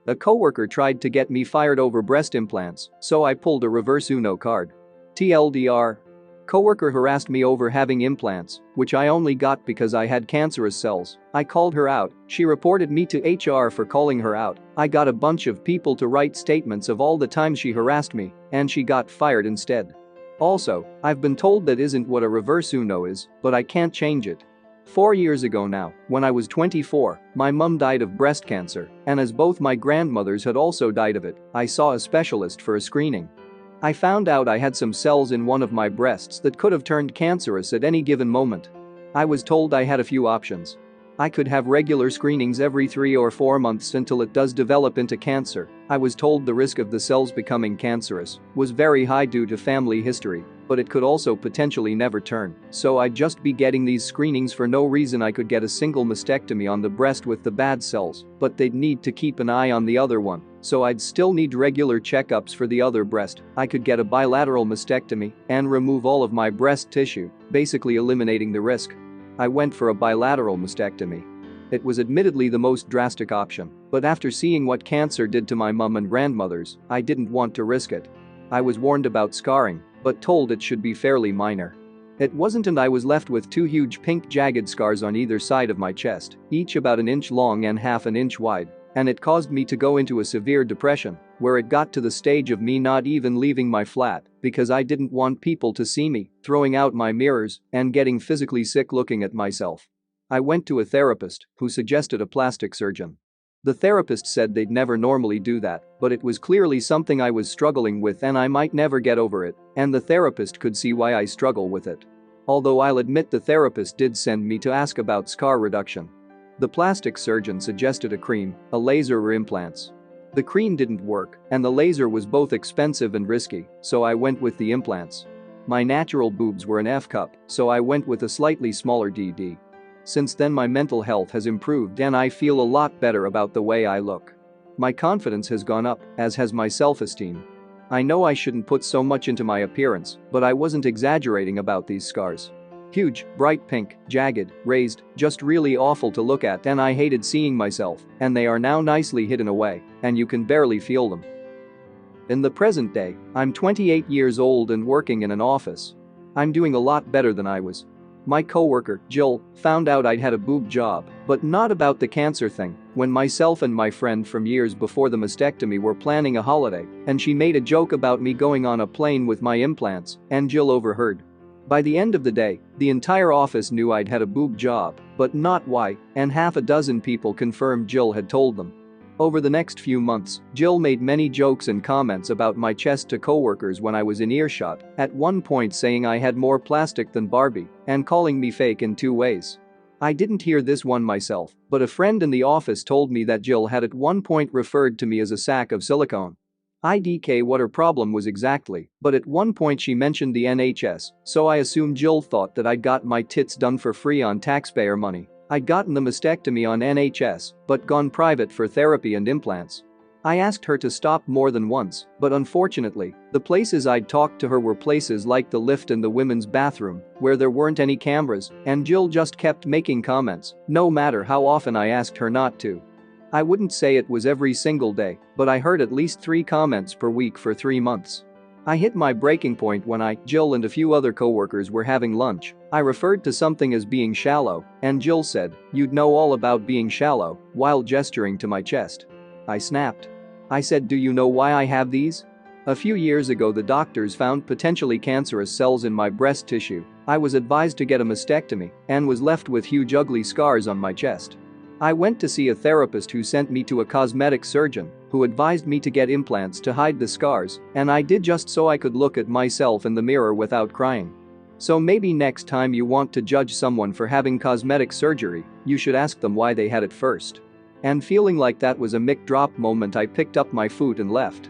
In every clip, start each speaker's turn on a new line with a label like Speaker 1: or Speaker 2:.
Speaker 1: A coworker tried to get me fired over breast implants, so I pulled a reverse Uno card. TLDR. Coworker harassed me over having implants, which I only got because I had cancerous cells. I called her out, she reported me to HR for calling her out. I got a bunch of people to write statements of all the times she harassed me, and she got fired instead. Also, I've been told that isn't what a reverse Uno is, but I can't change it. 4 years ago now, when I was 24, my mum died of breast cancer, and as both my grandmothers had also died of it, I saw a specialist for a screening. I found out I had some cells in one of my breasts that could have turned cancerous at any given moment. I was told I had a few options. I could have regular screenings every 3 or 4 months until it does develop into cancer. I was told the risk of the cells becoming cancerous was very high due to family history, but it could also potentially never turn, so I'd just be getting these screenings for no reason. I could get a single mastectomy on the breast with the bad cells, but they'd need to keep an eye on the other one, so I'd still need regular checkups for the other breast. I could get a bilateral mastectomy and remove all of my breast tissue, basically eliminating the risk. I went for a bilateral mastectomy. It was admittedly the most drastic option, but after seeing what cancer did to my mum and grandmothers, I didn't want to risk it. I was warned about scarring, but told it should be fairly minor. It wasn't, and I was left with 2 huge pink jagged scars on either side of my chest, each about an inch long and half an inch wide, and it caused me to go into a severe depression, where it got to the stage of me not even leaving my flat because I didn't want people to see me, throwing out my mirrors and getting physically sick looking at myself. I went to a therapist who suggested a plastic surgeon. The therapist said they'd never normally do that, but it was clearly something I was struggling with and I might never get over it, and the therapist could see why I struggle with it. Although I'll admit the therapist did send me to ask about scar reduction. The plastic surgeon suggested a cream, a laser, or implants. The cream didn't work, and the laser was both expensive and risky, so I went with the implants. My natural boobs were an F cup, so I went with a slightly smaller DD. Since then my mental health has improved and I feel a lot better about the way I look. My confidence has gone up, as has my self-esteem. I know I shouldn't put so much into my appearance, but I wasn't exaggerating about these scars. Huge, bright pink, jagged, raised, just really awful to look at, and I hated seeing myself, and they are now nicely hidden away, and you can barely feel them. In the present day, I'm 28 years old and working in an office. I'm doing a lot better than I was. My coworker, Jill, found out I'd had a boob job, but not about the cancer thing, when myself and my friend from years before the mastectomy were planning a holiday, and she made a joke about me going on a plane with my implants, and Jill overheard. By the end of the day, the entire office knew I'd had a boob job, but not why, and half a dozen people confirmed Jill had told them. Over the next few months, Jill made many jokes and comments about my chest to coworkers when I was in earshot, at one point saying I had more plastic than Barbie, and calling me fake in 2 ways. I didn't hear this one myself, but a friend in the office told me that Jill had at one point referred to me as a sack of silicone. IDK what her problem was exactly, but at one point she mentioned the NHS, so I assume Jill thought that I'd got my tits done for free on taxpayer money. I'd gotten the mastectomy on NHS, but gone private for therapy and implants. I asked her to stop more than once, but unfortunately, the places I'd talked to her were places like the lift and the women's bathroom, where there weren't any cameras, and Jill just kept making comments, no matter how often I asked her not to. I wouldn't say it was every single day, but I heard at least 3 comments per week for 3 months. I hit my breaking point when Jill and a few other coworkers were having lunch. I referred to something as being shallow, and Jill said, "You'd know all about being shallow," while gesturing to my chest. I snapped. I said, "Do you know why I have these? A few years ago the doctors found potentially cancerous cells in my breast tissue. I was advised to get a mastectomy and was left with huge ugly scars on my chest. I went to see a therapist who sent me to a cosmetic surgeon who advised me to get implants to hide the scars, and I did just so I could look at myself in the mirror without crying. So maybe next time you want to judge someone for having cosmetic surgery, you should ask them why they had it first." And feeling like that was a mic drop moment, I picked up my food and left.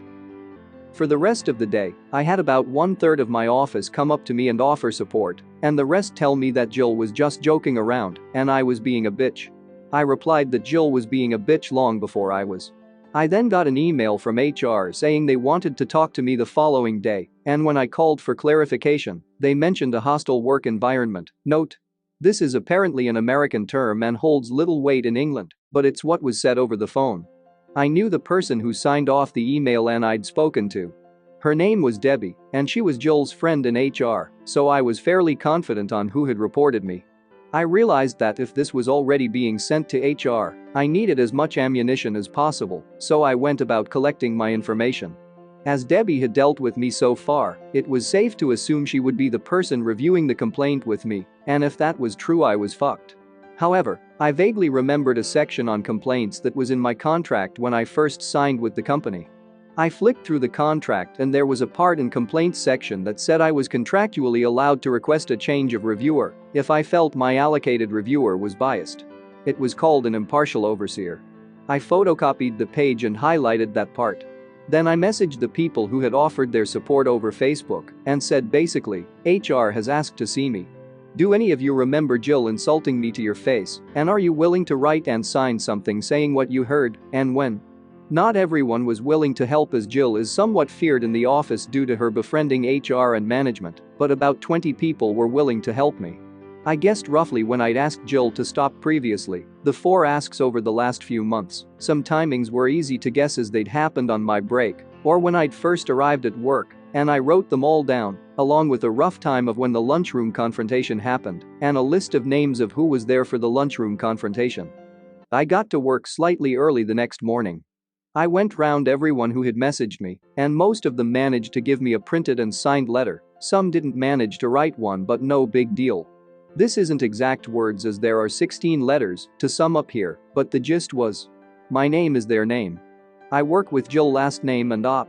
Speaker 1: For the rest of the day, I had about 1/3 of my office come up to me and offer support, and the rest tell me that Jill was just joking around and I was being a bitch. I replied that Jill was being a bitch long before I was. I then got an email from HR saying they wanted to talk to me the following day, and when I called for clarification, they mentioned a hostile work environment. Note: this is apparently an American term and holds little weight in England, but it's what was said over the phone. I knew the person who signed off the email and I'd spoken to. Her name was Debbie, and she was Jill's friend in HR, so I was fairly confident on who had reported me. I realized that if this was already being sent to HR, I needed as much ammunition as possible, so I went about collecting my information. As Debbie had dealt with me so far, it was safe to assume she would be the person reviewing the complaint with me, and if that was true, I was fucked. However, I vaguely remembered a section on complaints that was in my contract when I first signed with the company. I flicked through the contract and there was a part in complaints section that said I was contractually allowed to request a change of reviewer if I felt my allocated reviewer was biased. It was called an impartial overseer. I photocopied the page and highlighted that part. Then I messaged the people who had offered their support over Facebook and said basically, HR has asked to see me. Do any of you remember Jill insulting me to your face, and are you willing to write and sign something saying what you heard and when? Not everyone was willing to help as Jill is somewhat feared in the office due to her befriending HR and management, but about 20 people were willing to help me. I guessed roughly when I'd asked Jill to stop previously, the 4 asks over the last few months. Some timings were easy to guess as they'd happened on my break or when I'd first arrived at work, and I wrote them all down, along with a rough time of when the lunchroom confrontation happened and a list of names of who was there for the lunchroom confrontation. I got to work slightly early the next morning. I went round everyone who had messaged me, and most of them managed to give me a printed and signed letter. Some didn't manage to write one, but no big deal. This isn't exact words as there are 16 letters to sum up here, but the gist was, my name is their name. I work with Jill last name and op.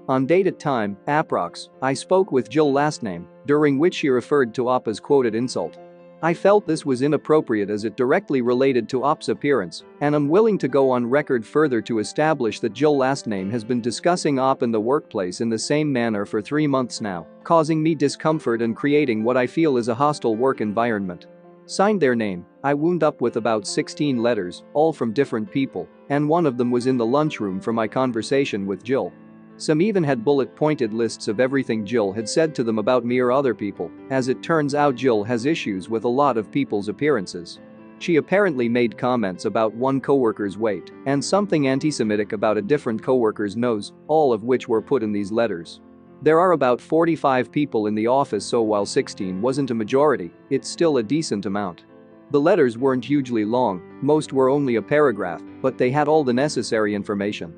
Speaker 1: On date at time, approx, I spoke with Jill last name, during which she referred to op as quoted insult. I felt this was inappropriate as it directly related to op's appearance, and I'm willing to go on record further to establish that Jill last name has been discussing op in the workplace in the same manner for 3 months now, causing me discomfort and creating what I feel is a hostile work environment. Signed their name, I wound up with about 16 letters, all from different people, and one of them was in the lunchroom for my conversation with Jill. Some even had bullet-pointed lists of everything Jill had said to them about me or other people. As it turns out, Jill has issues with a lot of people's appearances. She apparently made comments about one coworker's weight and something anti-Semitic about a different coworker's nose, all of which were put in these letters. There are about 45 people in the office, so while 16 wasn't a majority, it's still a decent amount. The letters weren't hugely long, most were only a paragraph, but they had all the necessary information.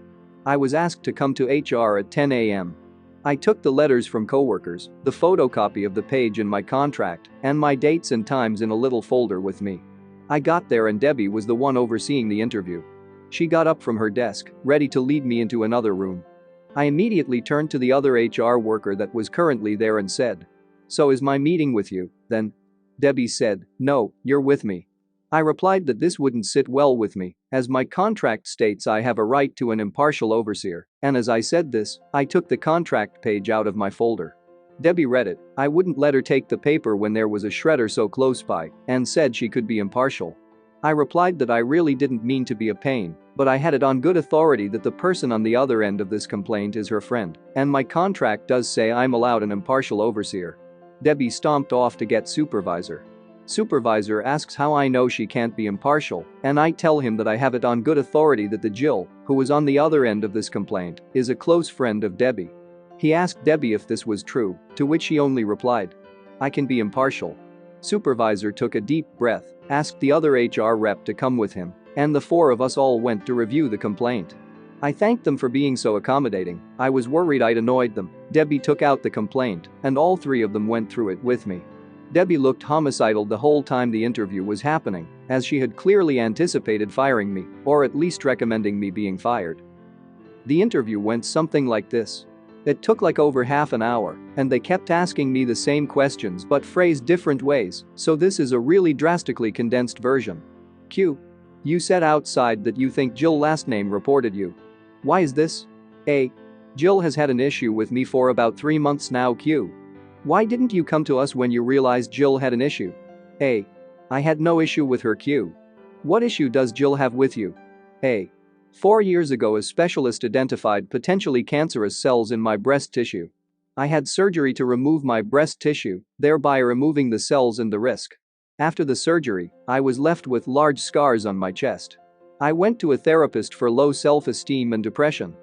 Speaker 1: I was asked to come to HR at 10 a.m. I took the letters from coworkers, the photocopy of the page in my contract, and my dates and times in a little folder with me. I got there and Debbie was the one overseeing the interview. She got up from her desk, ready to lead me into another room. I immediately turned to the other HR worker that was currently there and said, "So is my meeting with you, then?" Debbie said, "No, you're with me." I replied that this wouldn't sit well with me, as my contract states I have a right to an impartial overseer, and as I said this, I took the contract page out of my folder. Debbie read it. I wouldn't let her take the paper when there was a shredder so close by, and said she could be impartial. I replied that I really didn't mean to be a pain, but I had it on good authority that the person on the other end of this complaint is her friend, and my contract does say I'm allowed an impartial overseer. Debbie stomped off to get supervisor. Supervisor asks how I know she can't be impartial, and I tell him that I have it on good authority that the Jill, who was on the other end of this complaint, is a close friend of Debbie. He asked Debbie if this was true, to which she only replied, "I can be impartial." Supervisor took a deep breath, asked the other HR rep to come with him, and the 4 of us all went to review the complaint. I thanked them for being so accommodating. I was worried I'd annoyed them. Debbie took out the complaint, and all 3 of them went through it with me. Debbie looked homicidal the whole time the interview was happening, as she had clearly anticipated firing me, or at least recommending me being fired. The interview went something like this. It took like over half an hour, and they kept asking me the same questions but phrased different ways, so this is a really drastically condensed version. Q. You said outside that you think Jill last name reported you. Why is this? A. Jill has had an issue with me for about 3 months now. Q. Why didn't you come to us when you realized Jill had an issue? A. I had no issue with her. Q. What issue does Jill have with you? A. 4 years ago a specialist identified potentially cancerous cells in my breast tissue. I had surgery to remove my breast tissue, thereby removing the cells and the risk. After the surgery, I was left with large scars on my chest. I went to a therapist for low self-esteem and depression.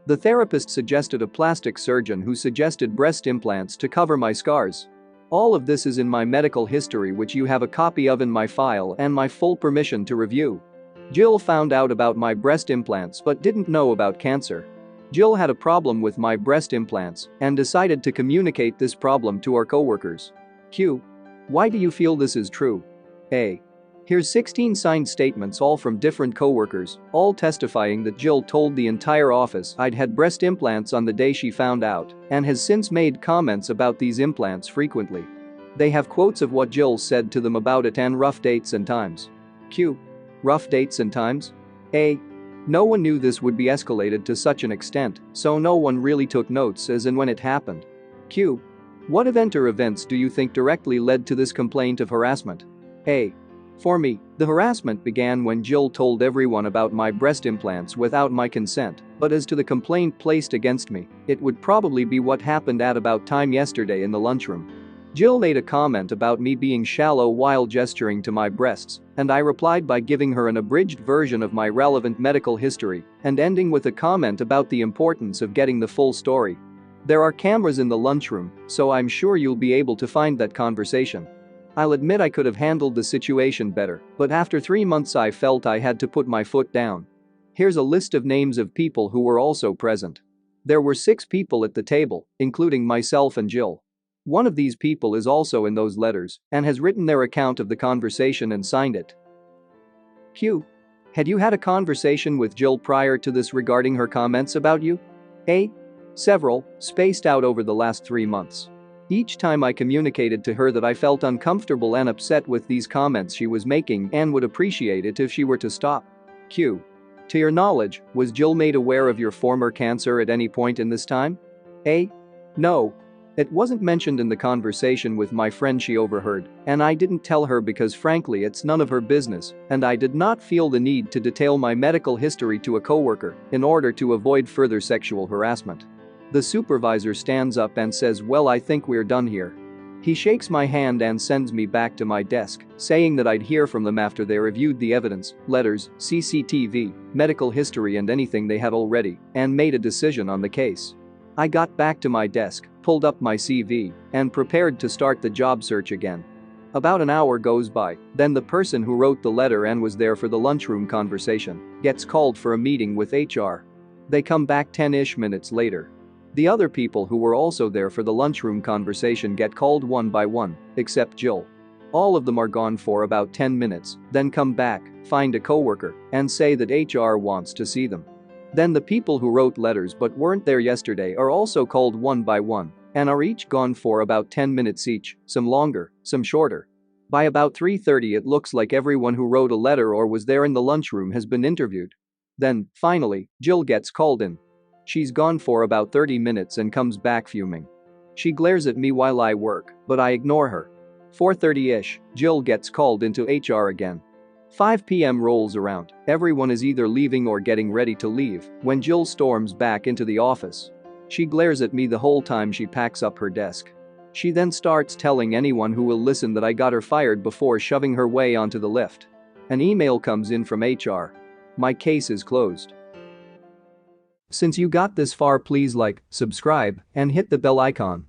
Speaker 1: The therapist suggested a plastic surgeon who suggested breast implants to cover my scars. All of this is in my medical history, which you have a copy of in my file and my full permission to review. Jill found out about my breast implants but didn't know about cancer. Jill had a problem with my breast implants and decided to communicate this problem to our coworkers. Q. Why do you feel this is true? A. Here's 16 signed statements, all from different coworkers, all testifying that Jill told the entire office I'd had breast implants on the day she found out and has since made comments about these implants frequently. They have quotes of what Jill said to them about it and rough dates and times. Q. Rough dates and times? A. No one knew this would be escalated to such an extent, so no one really took notes as and when it happened. Q. What event or events do you think directly led to this complaint of harassment? A. For me, the harassment began when Jill told everyone about my breast implants without my consent, but as to the complaint placed against me, it would probably be what happened at about time yesterday in the lunchroom. Jill made a comment about me being shallow while gesturing to my breasts, and I replied by giving her an abridged version of my relevant medical history and ending with a comment about the importance of getting the full story. There are cameras in the lunchroom, so I'm sure you'll be able to find that conversation. I'll admit I could have handled the situation better, but after 3 months I felt I had to put my foot down. Here's a list of names of people who were also present. There were 6 people at the table, including myself and Jill. One of these people is also in those letters and has written their account of the conversation and signed it. Q. Had you had a conversation with Jill prior to this regarding her comments about you? A. Several, spaced out over the last 3 months. Each time I communicated to her that I felt uncomfortable and upset with these comments she was making and would appreciate it if she were to stop. Q. To your knowledge, was Jill made aware of your former cancer at any point in this time? A. No. It wasn't mentioned in the conversation with my friend she overheard, and I didn't tell her because frankly it's none of her business, and I did not feel the need to detail my medical history to a coworker in order to avoid further sexual harassment. The supervisor stands up and says, "Well, I think we're done here." He shakes my hand and sends me back to my desk, saying that I'd hear from them after they reviewed the evidence, letters, CCTV, medical history and anything they had already, and made a decision on the case. I got back to my desk, pulled up my CV, and prepared to start the job search again. About an hour goes by, then the person who wrote the letter and was there for the lunchroom conversation gets called for a meeting with HR. They come back 10-ish minutes later. The other people who were also there for the lunchroom conversation get called one by one, except Jill. All of them are gone for about 10 minutes, then come back, find a coworker, and say that HR wants to see them. Then the people who wrote letters but weren't there yesterday are also called one by one and are each gone for about 10 minutes each, some longer, some shorter. By about 3:30 it looks like everyone who wrote a letter or was there in the lunchroom has been interviewed. Then, finally, Jill gets called in. She's gone for about 30 minutes and comes back fuming. She glares at me while I work, but I ignore her. 4:30-ish, Jill gets called into HR again. 5 p.m. rolls around, everyone is either leaving or getting ready to leave when Jill storms back into the office. She glares at me the whole time she packs up her desk. She then starts telling anyone who will listen that I got her fired before shoving her way onto the lift. An email comes in from HR. My case is closed. Since you got this far, please like, subscribe, and hit the bell icon.